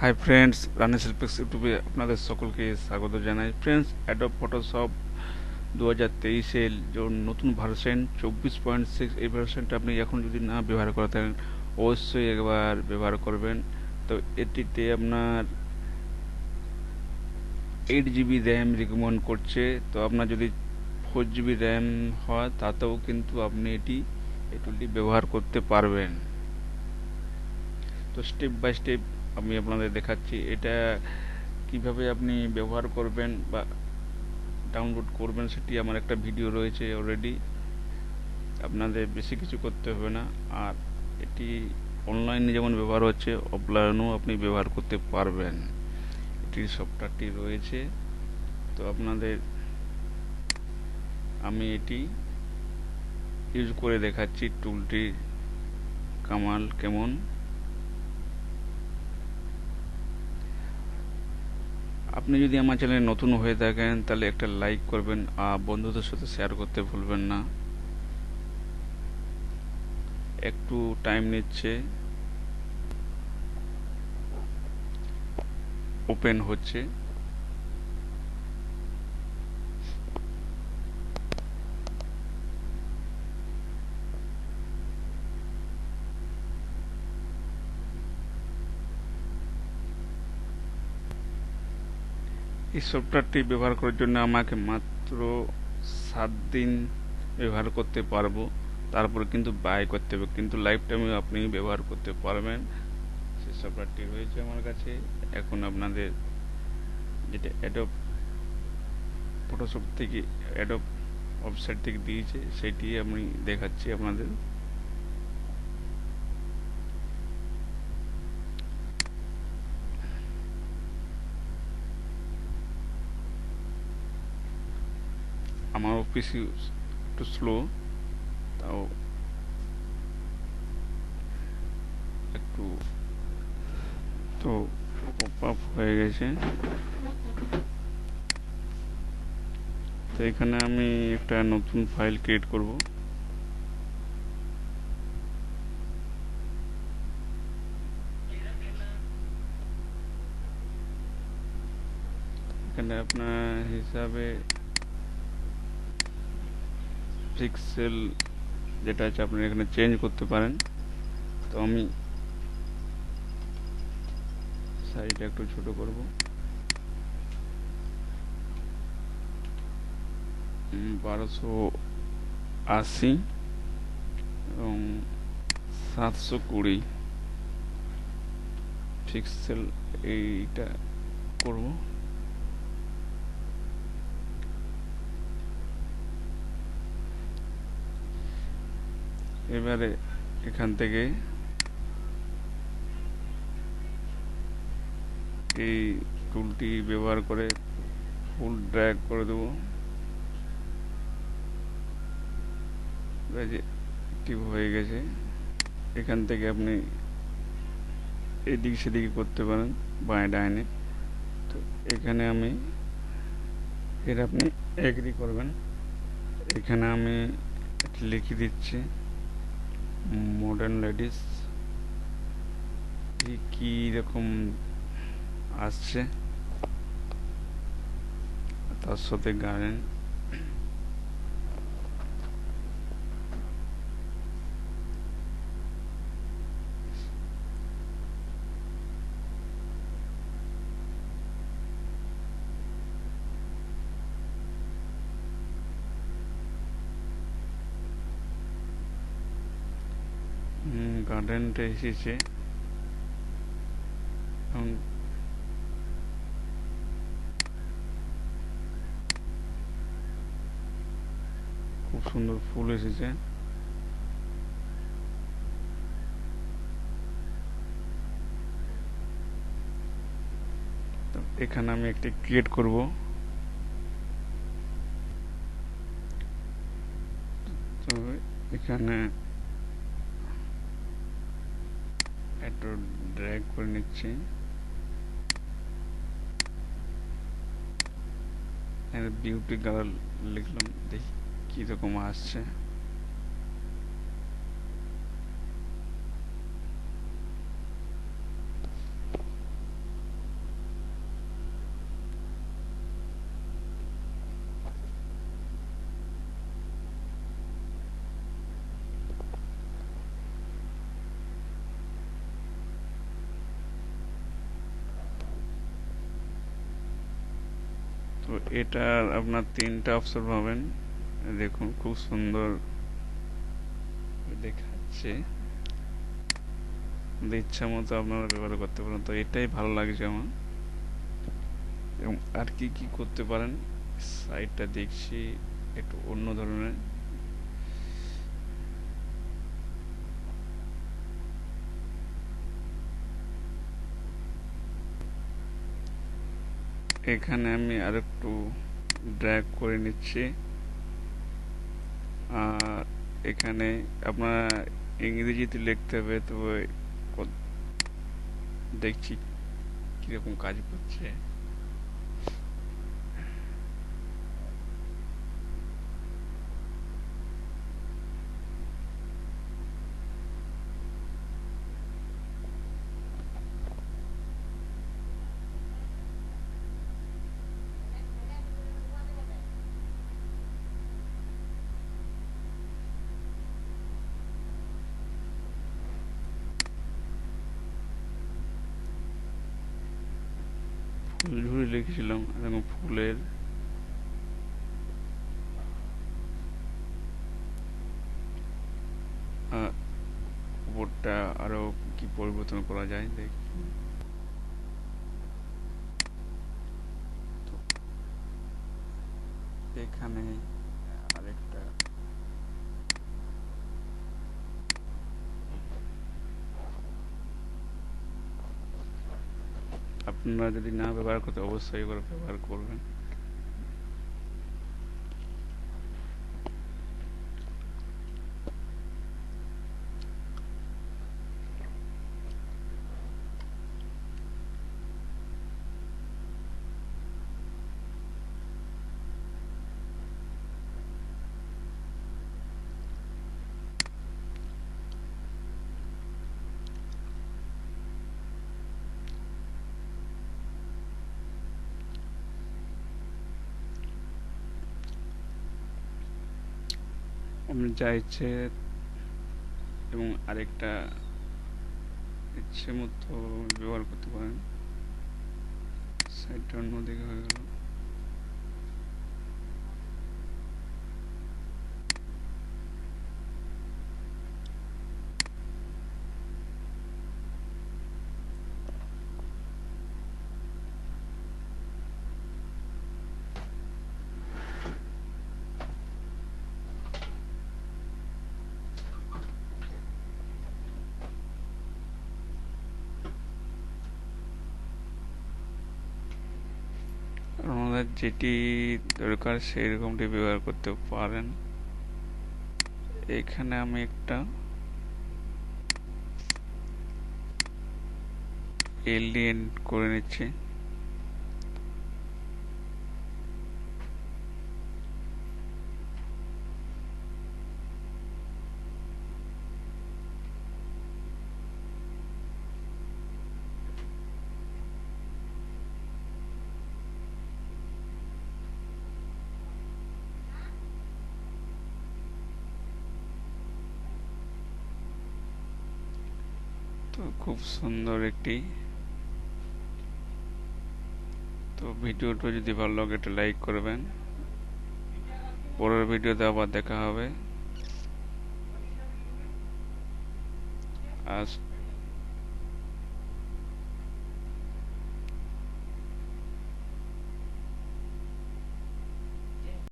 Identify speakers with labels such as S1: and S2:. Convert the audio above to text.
S1: Hi friends, RaniSelectPlex ইউটিউবে আপনাদের সকলকে স্বাগত জানাই। ফ্রেন্ডস, অ্যাডোব ফটোশপ 2023-এর যে নতুন ভার্সন 24.6, এই ভার্সনটা আপনি এখন যদি না ব্যবহার করে থাকেন অবশ্যই একবার ব্যবহার করবেন। তো এটিতে আপনার 8 GB র্যাম রিকমেন্ড করছে। তো আপনার যদি 4 GB র্যাম হয় তাতেও কিন্তু আপনি এই টুলটি ব্যবহার করতে পারবেন। তো স্টেপ বাই স্টেপ আমি আপনাদের দেখাচ্ছি এটা কিভাবে আপনি ব্যবহার করবেন বা ডাউনলোড করবেন। সেটি আমার একটা ভিডিও রয়েছে অলরেডি, আপনাদের বেশি কিছু করতে হবে না। আর এটি অনলাইনে যেমন ব্যবহার হচ্ছে, অফলাইনেও আপনি ব্যবহার করতে পারবেন। এটির সফটওয়্যারটি রয়েছে। তো আপনাদের আমি এটি ইউজ করে দেখাচ্ছি, টুলটি কামাল কেমন। আপনি যদি আমার চ্যানেলে নতুন হয়ে থাকেন তাহলে একটা লাইক করবেন আর বন্ধুদের সাথে শেয়ার করতে ভুলবেন না। একটু টাইম নিচ্ছে, ওপেন হচ্ছে। এই সফটওয়্যারটি ব্যবহার করার জন্য আমাকে মাত্র 7 দিন ব্যবহার করতে পারবো, তারপরে কিন্তু বাই করতে হবে, কিন্তু লাইফ টাইমে আপনি ব্যবহার করতে পারবেন। সেই সফটওয়্যারটি রয়েছে আমার কাছে। এখন আপনাদের যেটা অ্যাডোব ফটোশপ থেকে, অ্যাডোব ওয়েবসাইট থেকে দিয়েছে, সেটি আমি দেখাচ্ছি আপনাদের। আমার অফিস একটু স্লো, তাও একটু তো পপ আপ হয়ে গেছে। তো এখানে আমি একটা নতুন ফাইল ক্রিয়েট করব। এখানে আপনার হিসাবে পিক্সেল যেটা আছে আপনি এখানে চেঞ্জ করতে পারেন। তো আমি সাইজটা একটু ছোট করব, 1280 এবং 720 পিক্সেল এইটা করব। এবারে এখান থেকে এই টুলটি ব্যবহার করে ফুল ড্র্যাগ করে দেবো। অ্যাক্টিভ হয়ে গেছে। এখান থেকে আপনি এদিক সেদিকে করতে পারেন, বাঁয়ে ডাইনে। তো এখানে আমি আপনি এগ্রি করবেন। এখানে আমি লিখে দিচ্ছি মডার্ন লেডিস, কি রকম আসছে, তার সাথে গার্ডেন। গার্ডেনটা এসেছে। খুব সুন্দর ফুল এসেছে। তো এখানে আমি একটি ক্রিয়েট করব। তো এখানে একটু ড্র্যাগ করে নিচ্ছি, বিউটি কালার লিখলাম, দেখি কীরকম আসছে। এটার আপনার 3টা অপশন পাবেন, দেখুন খুব সুন্দর দেখাচ্ছে, ইচ্ছা মতো আপনারা ব্যবহার করতে পারেন। তো এটাই ভালো লাগছে আমার। এবং আর কি কি করতে পারেন, সাইটটা দেখছি একটু অন্য ধরনের। এখানে আমি আরেকটু ড্র্যাগ করে নিচ্ছি। আর এখানে আপনার ইংরেজিতে লিখতে হবে, তো দেখছি কিরকম কাজ করছে। ফুল ঝুড়ি লিখেছিলাম, এবং ফুলের উপরটা আরো কি পরিবর্তন করা যায় দেখি। তো এখানে আরেকটা আপনারা যদি না ব্যবহার করতে, অবশ্যই এগুলো ব্যবহার করবেন। আপনি যা ইচ্ছে এবং আরেকটা ইচ্ছে মতো ব্যবহার করতে পারেন। সাইডটা অন্যদিকে হয়ে গেল। আমাদের যেটি দরকার সেই রকমটি ব্যবহার করতে পারেন। এখানে আমি একটা এলিয়েন করে নিচ্ছি। তো খুব সুন্দর একটি। তো ভিডিওটা যদি ভালো লাগে একটা লাইক করবেন। পরের ভিডিওতে আবার দেখা হবে। আজ